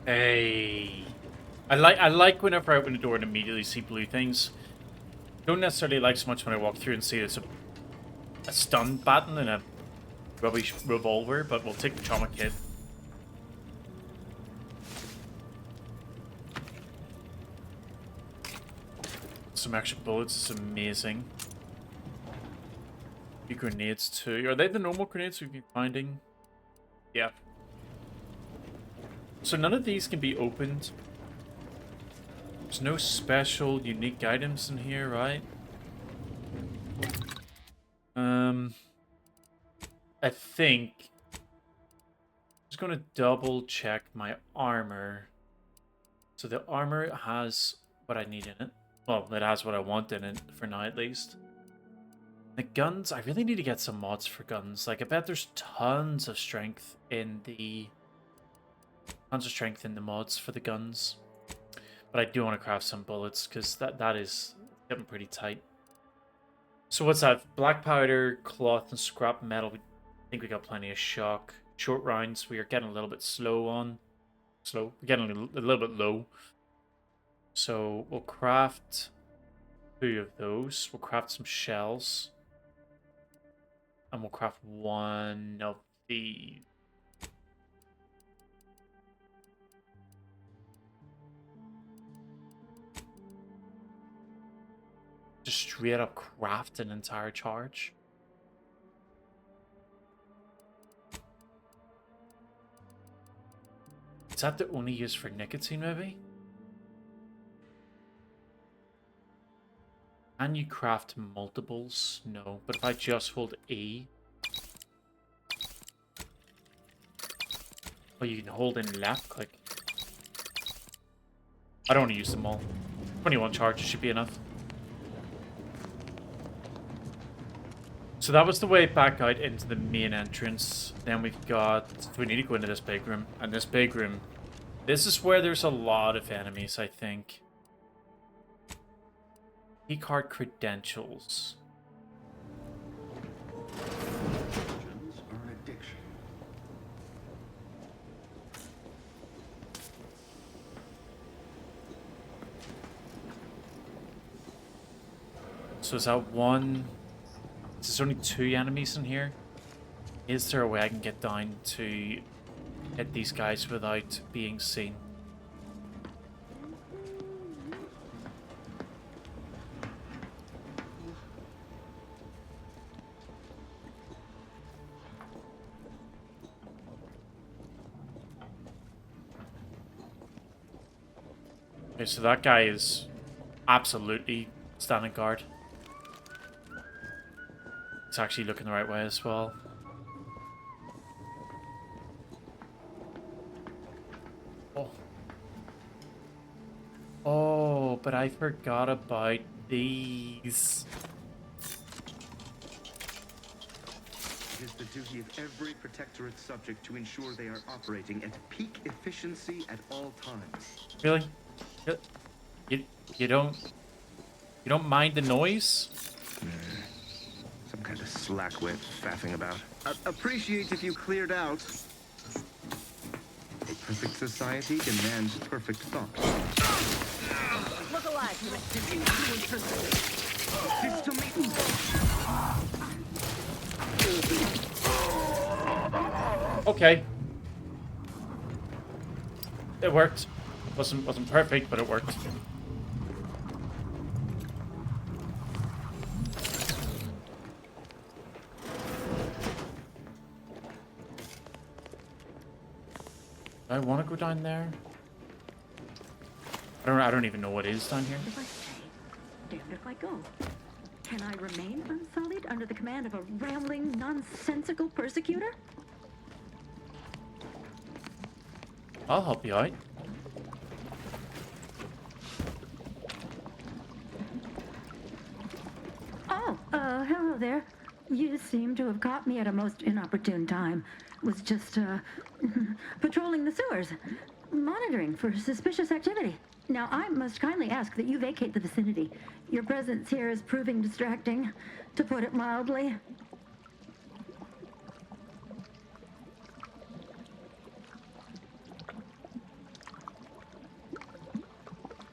Hey. I like whenever I open the door and immediately see blue things. Don't necessarily like so much when I walk through and see it's a stun baton and a rubbish revolver, but we'll take the trauma kit. Some extra bullets is amazing. Few grenades too. Are they the normal grenades we've been finding? Yeah. So none of these can be opened. There's no special unique items in here, right? I think I'm just gonna double check my armor. So the armor has what I need in it. Well, it has what I want in it for now, at least. The guns, I really need to get some mods for guns. Like, I bet there's tons of strength in the mods for the guns. But I do want to craft some bullets because that is getting pretty tight. So what's that? Black powder, cloth, and scrap metal. I think we got plenty of shock. Short rounds, we are getting a little bit slow on. We're getting a little bit low. So we'll craft 2 of those. We'll craft some shells. And we'll craft 1 of these. Just straight up craft an entire charge. Is that the only use for nicotine, maybe? Can you craft multiples? No. But if I just hold E... Oh, you can hold in left click. I don't want to use them all. 21 charges should be enough. So that was the way back out into the main entrance. Then we've got... We need to go into this big room. And this big room... This is where there's a lot of enemies, I think. Keycard credentials. So is that one... There's only 2 enemies in here. Is there a way I can get down to hit these guys without being seen? Okay, so that guy is absolutely standing guard. It's actually looking the right way as well. Oh. Oh, but I forgot about these. It is the duty of every Protectorate subject to ensure they are operating at peak efficiency at all times. Really? You don't mind the noise? Some kind of slackwit faffing about. Appreciate if you cleared out. A perfect society demands perfect thought. Look alive, Okay. It worked. Wasn't perfect, but it worked. Do I want to go down there? I don't even know what is down here. If I stay, damned if I go. Can I remain unsullied under the command of a rambling, nonsensical persecutor? I'll help you out. Oh, hello there. You seem to have caught me at a most inopportune time. Was just, patrolling the sewers, monitoring for suspicious activity. Now, I must kindly ask that you vacate the vicinity. Your presence here is proving distracting, to put it mildly.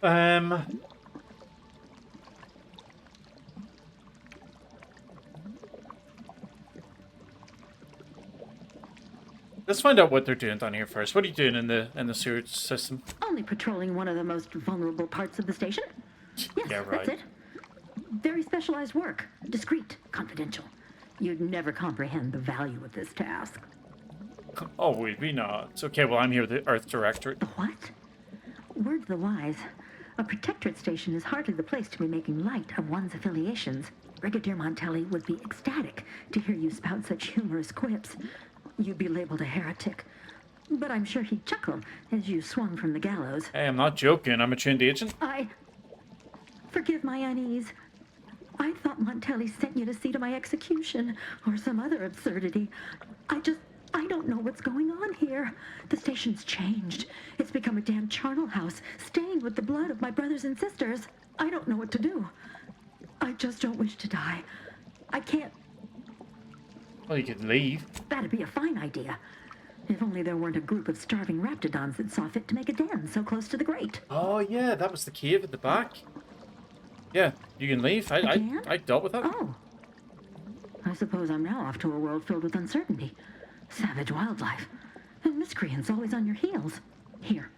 Um, let's find out what they're doing down here first. What are you doing in the sewage system? Only patrolling one of the most vulnerable parts of the station? Yes, Yeah, right. that's it. Very specialized work. Discreet, confidential. You'd never comprehend the value of this task. Oh, would we not? Okay, well, I'm here with the Earth Directorate. The what? Word to the wise. A protectorate station is hardly the place to be making light of one's affiliations. Brigadier Montelli would be ecstatic to hear you spout such humorous quips. You'd be labeled a heretic. But I'm sure he'd chuckle as you swung from the gallows. Hey, I'm not joking. I'm a trained agent. Forgive my unease. I thought Montelli sent you to see to my execution, or some other absurdity. I don't know what's going on here. The station's changed. It's become a damn charnel house, stained with the blood of my brothers and sisters. I don't know what to do. I just don't wish to die. I can't. Well, you could leave. That'd be a fine idea. If only there weren't a group of starving raptidons that saw fit to make a den so close to the grate. Oh, yeah, that was the cave at the back. Yeah, you can leave. I dealt with that. Oh. I suppose I'm now off to a world filled with uncertainty. Savage wildlife. And miscreants always on your heels. Here.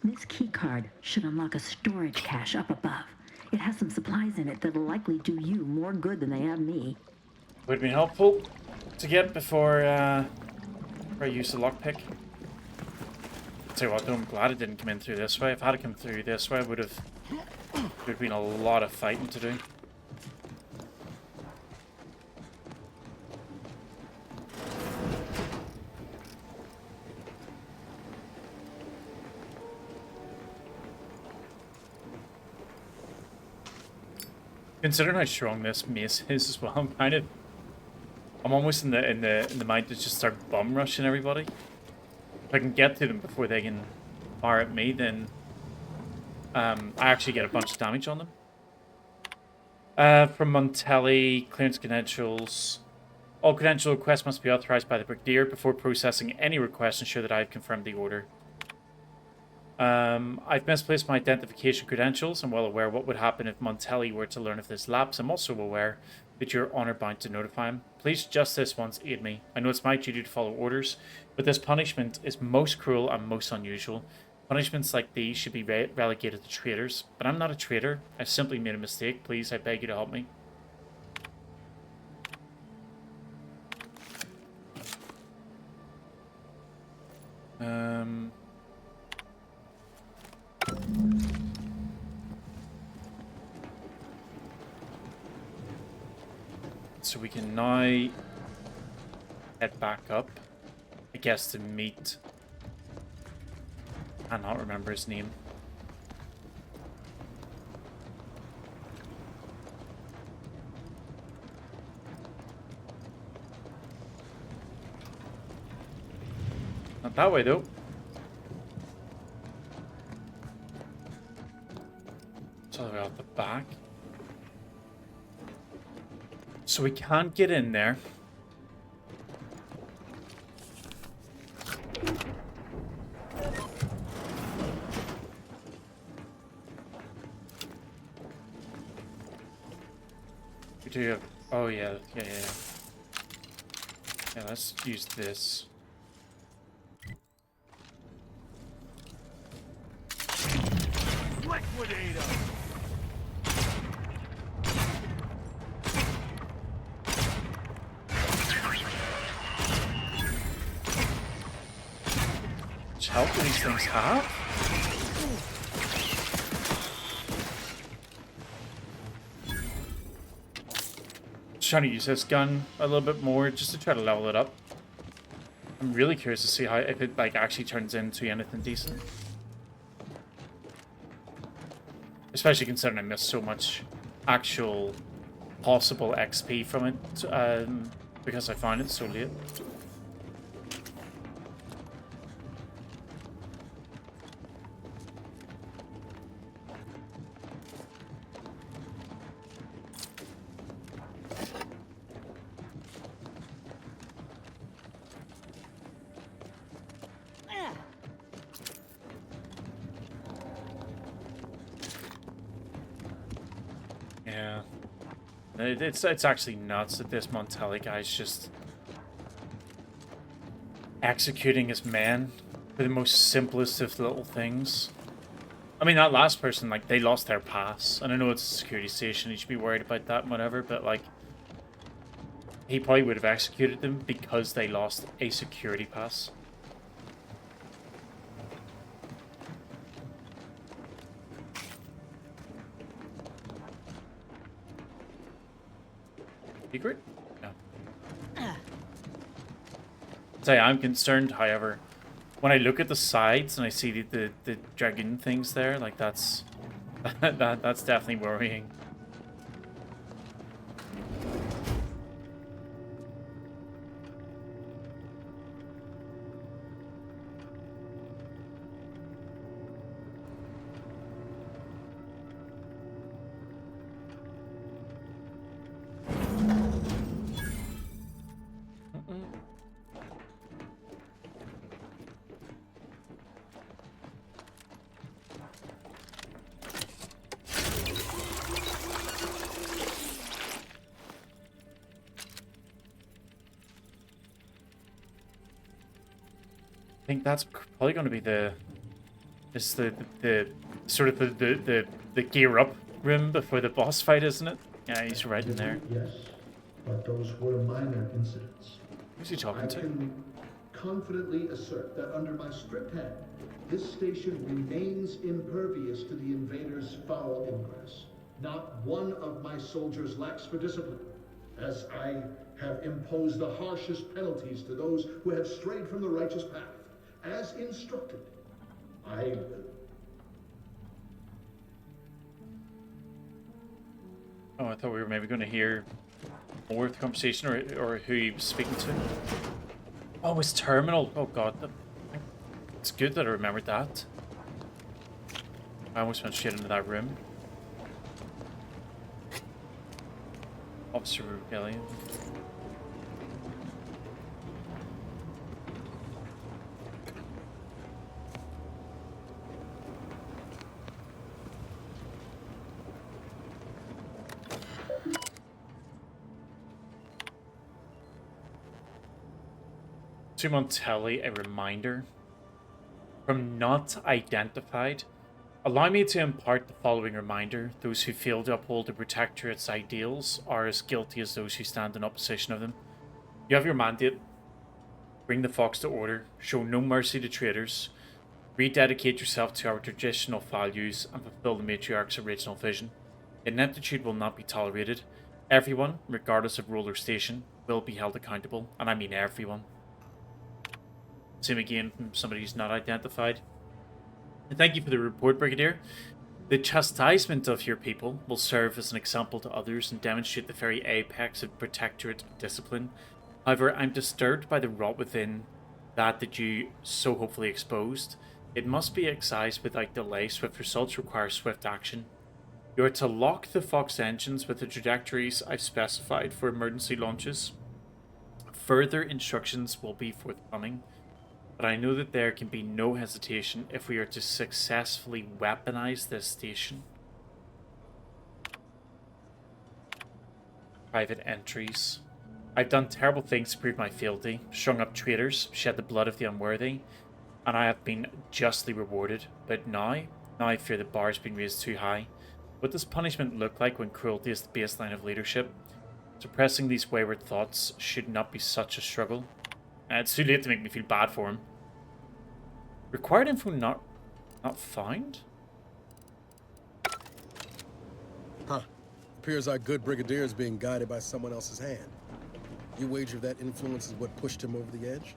This key card should unlock a storage cache up above. It has some supplies in it that'll likely do you more good than they have me. Would have been helpful to get before I use the lockpick. Tell you what, though, I'm glad it didn't come in through this way. If I had come through this way, there'd have been a lot of fighting to do. Considering how strong this mace is as well, I'm almost in the mind to just start bum rushing everybody. If I can get to them before they can fire at me, then I actually get a bunch of damage on them. From Montelli, clearance credentials. All credential requests must be authorized by the Brigadier before processing any request. Ensure that I have confirmed the order. I've misplaced my identification credentials. I'm well aware what would happen if Montelli were to learn of this lapse. I'm also aware that you're honor-bound to notify him. Please, just this once, aid me. I know it's my duty to follow orders, but this punishment is most cruel and most unusual. Punishments like these should be relegated to traitors, but I'm not a traitor. I've simply made a mistake. Please, I beg you to help me. So we can now head back up, I guess, to meet... I cannot remember his name. Not that way, though. It's all the way out the back. So we can't get in there. We do have... Oh, yeah. Yeah, let's use this. Liquidate 'em! Which help do these things have? Just trying to use this gun a little bit more just to try to level it up. I'm really curious to see how if it like actually turns into anything decent. Especially considering I missed so much actual possible XP from it because I found it so late. Yeah. It's actually nuts that this Montelli guy's just executing his men for the most simplest of little things. I mean, that last person, like, they lost their pass. And I know it's a security station, you should be worried about that and whatever, but, like, he probably would have executed them because they lost a security pass. Secret? No. Say, I'm concerned, however, when I look at the sides and I see the dragon things there, like that's that's definitely worrying. I think that's probably going to be the sort of the gear up room before the boss fight, isn't it? Yeah, he's right in there. Yes, but those were minor incidents. Who's he talking I to? can confidently assert that under my strict hand, this station remains impervious to the invaders' foul ingress. Not one of my soldiers lacks for discipline, as I have imposed the harshest penalties to those who have strayed from the righteous path. As instructed, Oh, I thought we were maybe going to hear more of the conversation or who he was speaking to. Oh, his terminal. Oh, God. It's good that I remembered that. I almost went straight into that room. Officer Rebellion. To Montelli, a reminder. From not identified, allow me to impart the following reminder. Those who fail to uphold the Protectorate's ideals are as guilty as those who stand in opposition of them. You have your mandate. Bring the Fox to order. Show no mercy to traitors. Rededicate yourself to our traditional values and fulfill the Matriarch's original vision. Ineptitude will not be tolerated. Everyone, regardless of role or station, will be held accountable, and I mean everyone. Same again from somebody who's not identified. And thank you for the report, Brigadier. The chastisement of your people will serve as an example to others and demonstrate the very apex of Protectorate discipline. However, I'm disturbed by the rot within that you so hopefully exposed. It must be excised without delay. Swift results require swift action. You are to lock the Fox engines with the trajectories I've specified for emergency launches. Further instructions will be forthcoming, but I know that there can be no hesitation if we are to successfully weaponize this station. Private entries. I've done terrible things to prove my fealty, strung up traitors, shed the blood of the unworthy, and I have been justly rewarded. But now I fear the bar has been raised too high. What does punishment look like when cruelty is the baseline of leadership? Suppressing these wayward thoughts should not be such a struggle. It's too late to make me feel bad for him. Required info not found? Huh. Appears our good brigadier is being guided by someone else's hand. You wager that influence is what pushed him over the edge?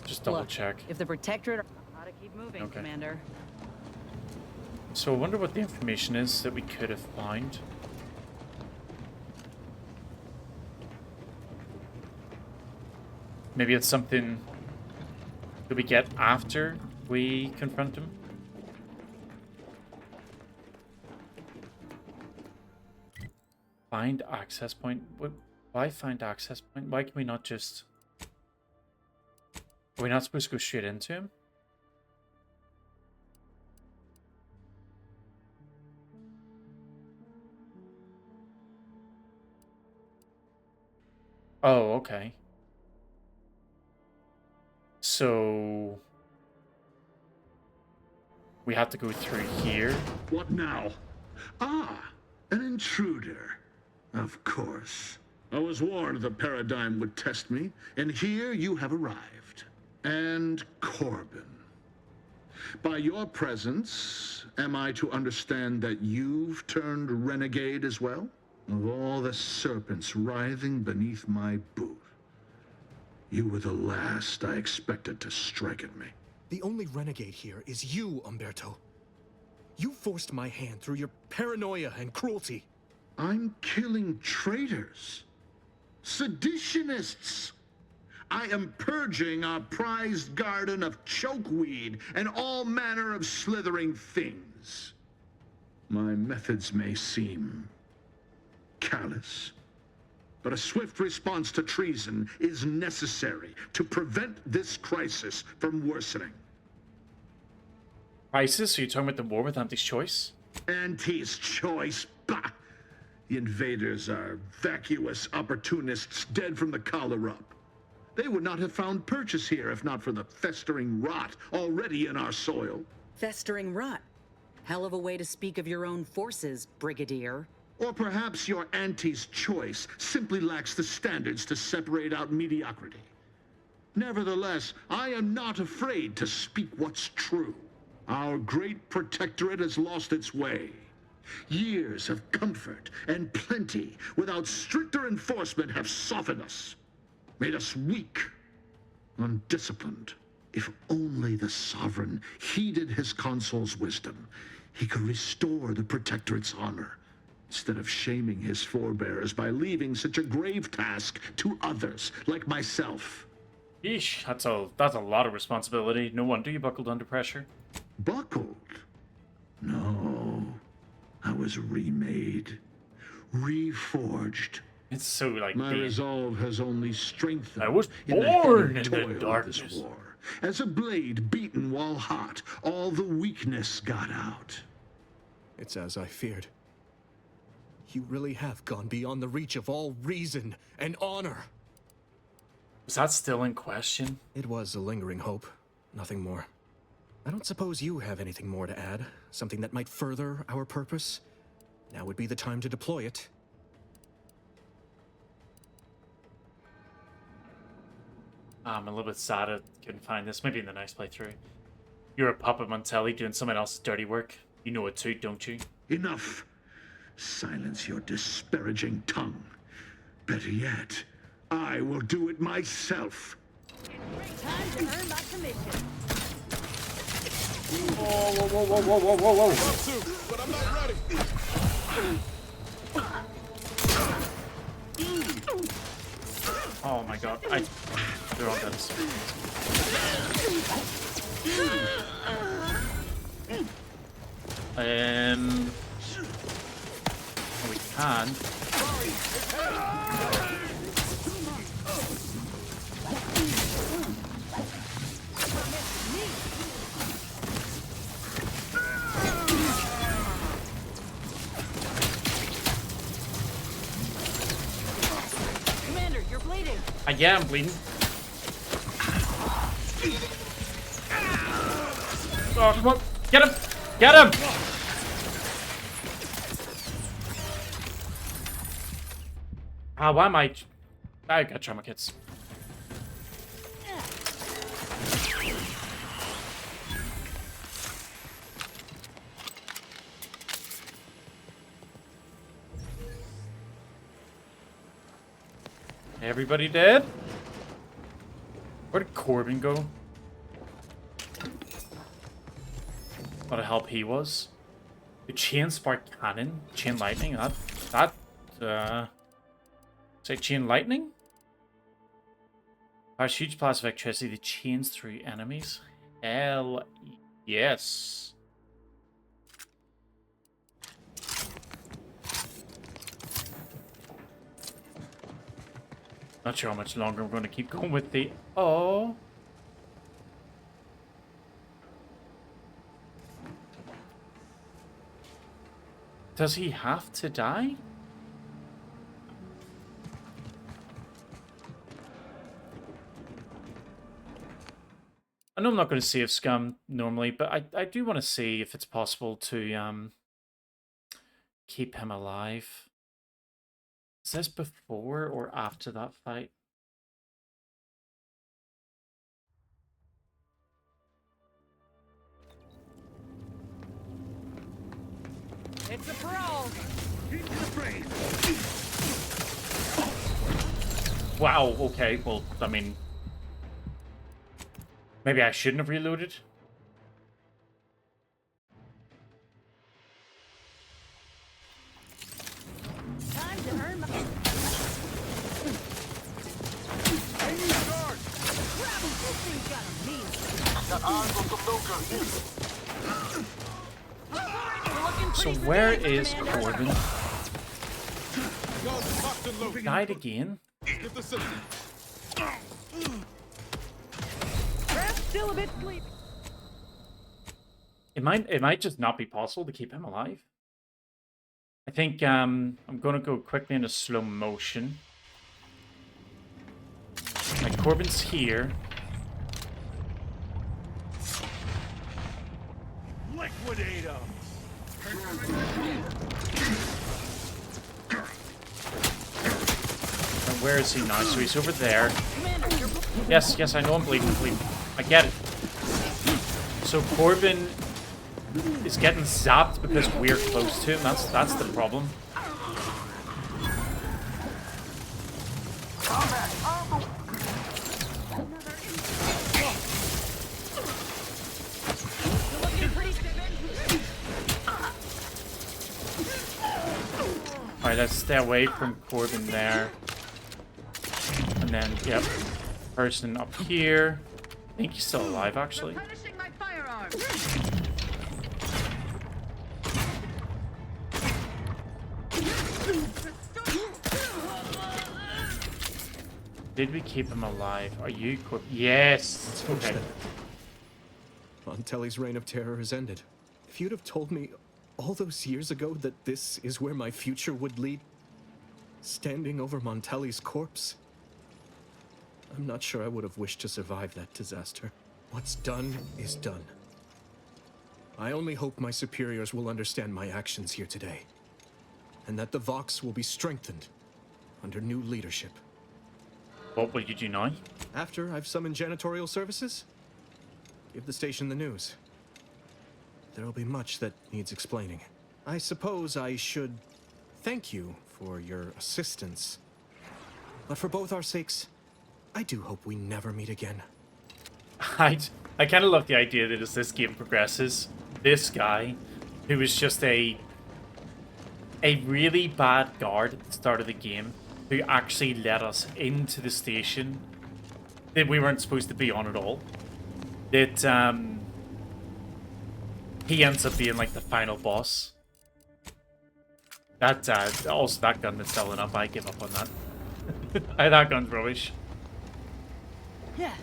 Just double Look, check. If the Protectorate ought to keep moving, Okay. Commander. So I wonder what the information is that we could have found. Maybe it's something that we get after we confront him. Find access point. Why find access point? Why can we not just... Are we not supposed to go straight into him? Oh, okay. So we have to go through here. What now? Ah, an intruder. Of course. I was warned the paradigm would test me, and here you have arrived. And Corbin. By your presence, am I to understand that you've turned renegade as well? Of all the serpents writhing beneath my boot, you were the last I expected to strike at me. The only renegade here is you, Umberto. You forced my hand through your paranoia and cruelty. I'm killing traitors, seditionists. I am purging our prized garden of chokeweed and all manner of slithering things. My methods may seem callous, but a swift response to treason is necessary to prevent this crisis from worsening. Crisis? Are you talking about the war with Anti's choice? Anti's choice? Bah! The invaders are vacuous opportunists dead from the collar up. They would not have found purchase here if not for the festering rot already in our soil. Festering rot. Hell of a way to speak of your own forces, Brigadier. Or perhaps your Anti's choice simply lacks the standards to separate out mediocrity. Nevertheless, I am not afraid to speak what's true. Our great protectorate has lost its way. Years of comfort and plenty without stricter enforcement have softened us, made us weak, undisciplined. If only the Sovereign heeded his consul's wisdom, he could restore the Protectorate's honor, instead of shaming his forebears by leaving such a grave task to others, like myself. Yeesh, that's a lot of responsibility. No wonder you buckled under pressure. Buckled? No. I was remade, reforged. It's so like My resolve has only strengthened. I was in the born heady in toil the of darkness. this war. As a blade beaten while hot, all the weakness got out. It's as I feared. You really have gone beyond the reach of all reason and honor. Was that still in question? It was a lingering hope, nothing more. I don't suppose you have anything more to add? Something that might further our purpose? Now would be the time to deploy it. I'm a little bit sad I couldn't find this. Maybe in the next playthrough. You're a puppet Montelli doing someone else's dirty work. You know it too, don't you? Enough. Silence your disparaging tongue. Better yet, I will do it myself. Time to earn my commission. Whoa, whoa, whoa, whoa, whoa, whoa, whoa, whoa. But I'm not ready. Oh my god. They're all dead. We can. Commander, you're bleeding. Yeah, I'm bleeding. Oh, come on. Get him! Get him! Why am I got trauma kits. Everybody dead? Where did Corbin go? What a help he was. The chain spark cannon, chain lightning. Say chain lightning? Fires huge blast of electricity that chains through enemies. Hell yes. Not sure how much longer I'm going to keep going with the... Oh. Does he have to die? I know I'm not going to save Scum normally, but I do want to see if it's possible to keep him alive. Is this before or after that fight? It's a brawl. Wow, okay, well, I mean... Maybe I shouldn't have reloaded? Time to earn my... Grab him, this thing's got a mean. So where is Corbin? Died again? Still a bit sleepy. It might just not be possible to keep him alive. I think I'm gonna go quickly into slow motion. Like Corbin's here. Liquidate him. And where is he now? So he's over there. Yes, yes, I know I'm bleeding, I get it. So Corbin is getting zapped because we're close to him. That's the problem. Alright, let's stay away from Corbin there. And then, yep, person up here. I think he's still alive, actually. Did we keep him alive? Are you Corbin? Yes! Okay. Montelli's reign of terror has ended. If you'd have told me all those years ago that this is where my future would lead, standing over Montelli's corpse, I'm not sure I would have wished to survive that disaster. What's done is done. I only hope my superiors will understand my actions here today, and that the Vox will be strengthened under new leadership. What will you do now? After I've summoned janitorial services, give the station the news. There'll be much that needs explaining. I suppose I should thank you for your assistance. But for both our sakes, I do hope we never meet again. I kind of love the idea that as this game progresses, this guy, who was just a really bad guard at the start of the game, who actually let us into the station that we weren't supposed to be on at all, that he ends up being like the final boss. That also that gun that's selling up, I give up on that. That gun's rubbish. Yeah.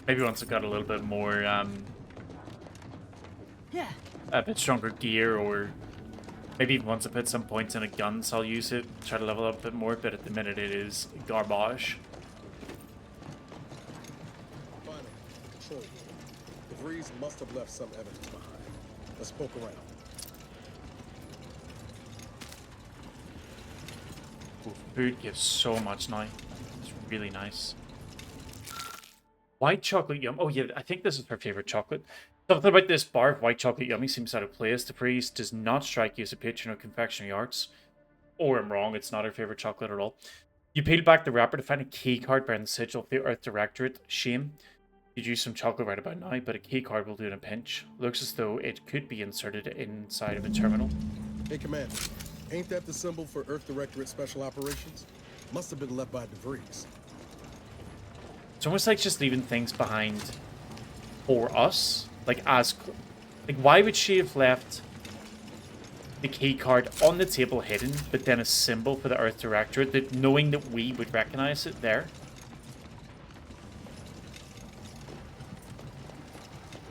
Maybe once I've got a little bit more Yeah. a bit stronger gear, or maybe even once I put some points in a gun, so I'll use it, try to level up a bit more, but at the minute it is garbage. Finally, control. The Breeze must have left some evidence behind. Let's poke around. Ooh, food gives so much now. It's really nice. White chocolate yum. Oh yeah, I think this is her favorite chocolate. Something about this bar of white chocolate yummy seems out of place. The priest does not strike you as a patron of confectionery arts. Or I'm wrong, it's not her favorite chocolate at all. You peel back the wrapper to find a key card bearing the sigil of the Earth Directorate. Shame. You'd use some chocolate right about now, but a key card will do in a pinch. Looks as though it could be inserted inside of a terminal. Hey, Commander. Ain't that the symbol for Earth Directorate Special Operations? Must have been left by DeVries. It's almost like just leaving things behind for us. Like, why would she have left the key card on the table hidden, but then a symbol for the Earth Directorate, that knowing that we would recognize it there?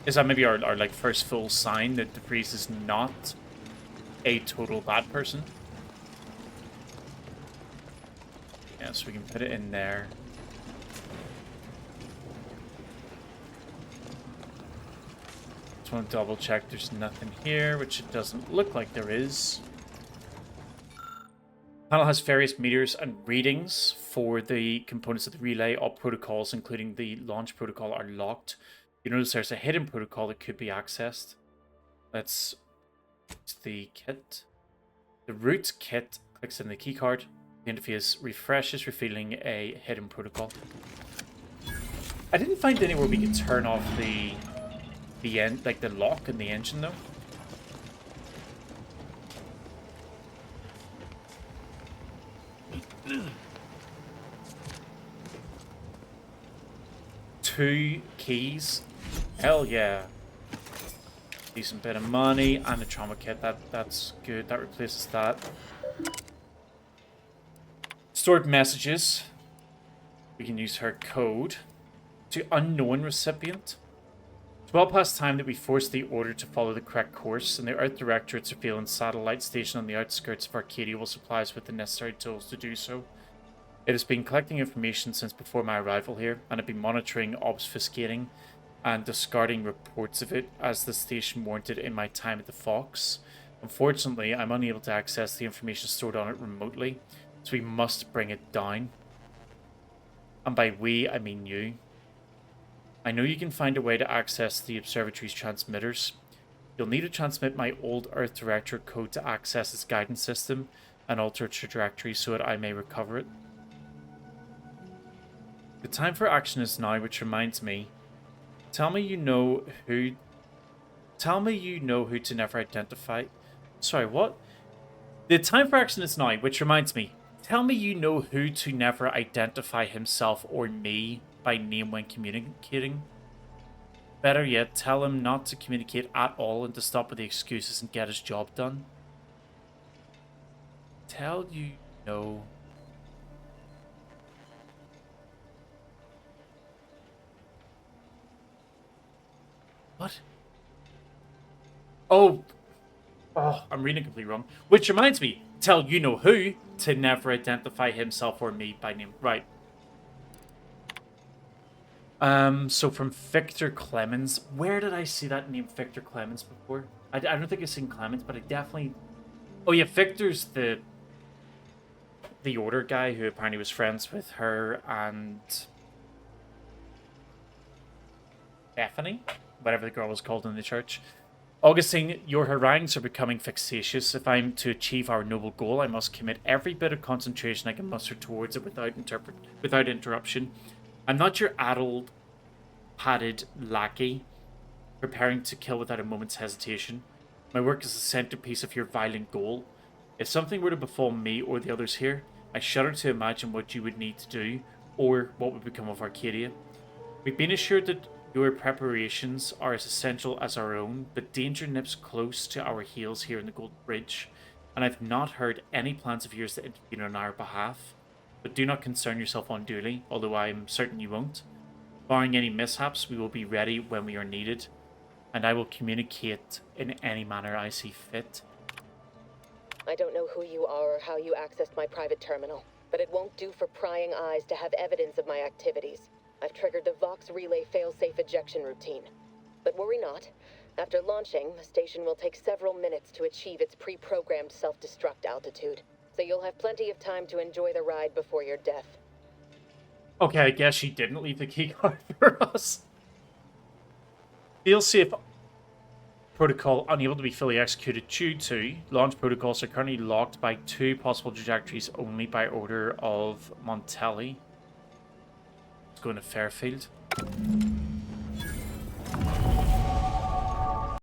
Is that maybe our like first full sign that DeVries is not a total bad person? Yeah, so we can put it in there. Just want to double check there's nothing here, which it doesn't look like there is. The panel has various meters and readings for the components of the relay. All protocols, including the launch protocol, are locked. You notice there's a hidden protocol that could be accessed. That's the kit. The root kit clicks in the keycard. The interface refreshes, revealing a hidden protocol. I didn't find anywhere we could turn off the end, like the lock in the engine, though. Two keys. Hell yeah. Decent bit of money and a trauma kit. That's good. That replaces that. Stored messages. We can use her code. To unknown recipient. It's well past time that we force the order to follow the correct course, and the Earth Directorate surveillance satellite station on the outskirts of Arcadia will supply us with the necessary tools to do so. It has been collecting information since before my arrival here, and I've been monitoring, obfuscating, and discarding reports of it as the station warranted in my time at the Fox. Unfortunately, I'm unable to access the information stored on it remotely, so we must bring it down. And by we, I mean you. I know you can find a way to access the observatory's transmitters. You'll need to transmit my old Earth Directorate code to access its guidance system and alter its trajectory so that I may recover it. The time for action is now, which reminds me. Tell me you know who to never identify. Sorry, what? The time for action is now, which reminds me. Tell me you know who to never identify himself or me by name when communicating. Better yet, tell him not to communicate at all and to stop with the excuses and get his job done. Tell you know. What? Oh, I'm reading it completely wrong. Which reminds me, tell you know who to never identify himself or me by name. Right. So from Victor Clemens. Where did I see that name, Victor Clemens, before? I don't think I've seen Clemens, but I definitely... Oh yeah, Victor's the Order guy who apparently was friends with her and... Bethany? Whatever the girl was called in the church. Augustine, your harangues are becoming vexatious. If I'm to achieve our noble goal, I must commit every bit of concentration I can muster towards it without interruption. I'm not your addled, padded lackey, preparing to kill without a moment's hesitation. My work is the centerpiece of your violent goal. If something were to befall me or the others here, I shudder to imagine what you would need to do, or what would become of Arcadia. We've been assured that your preparations are as essential as our own, but danger nips close to our heels here in the Golden Bridge, and I've not heard any plans of yours to intervene on our behalf. But do not concern yourself unduly, although I am certain you won't. Barring any mishaps, we will be ready when we are needed, and I will communicate in any manner I see fit. I don't know who you are or how you accessed my private terminal, but it won't do for prying eyes to have evidence of my activities. I've triggered the Vox Relay failsafe ejection routine. But worry not. After launching, the station will take several minutes to achieve its pre-programmed self-destruct altitude. So you'll have plenty of time to enjoy the ride before your death. Okay, I guess she didn't leave the keycard for us. Failsafe protocol unable to be fully executed due to launch protocols are currently locked by 2 possible trajectories only by order of Montelli. Let's go into Fairfield.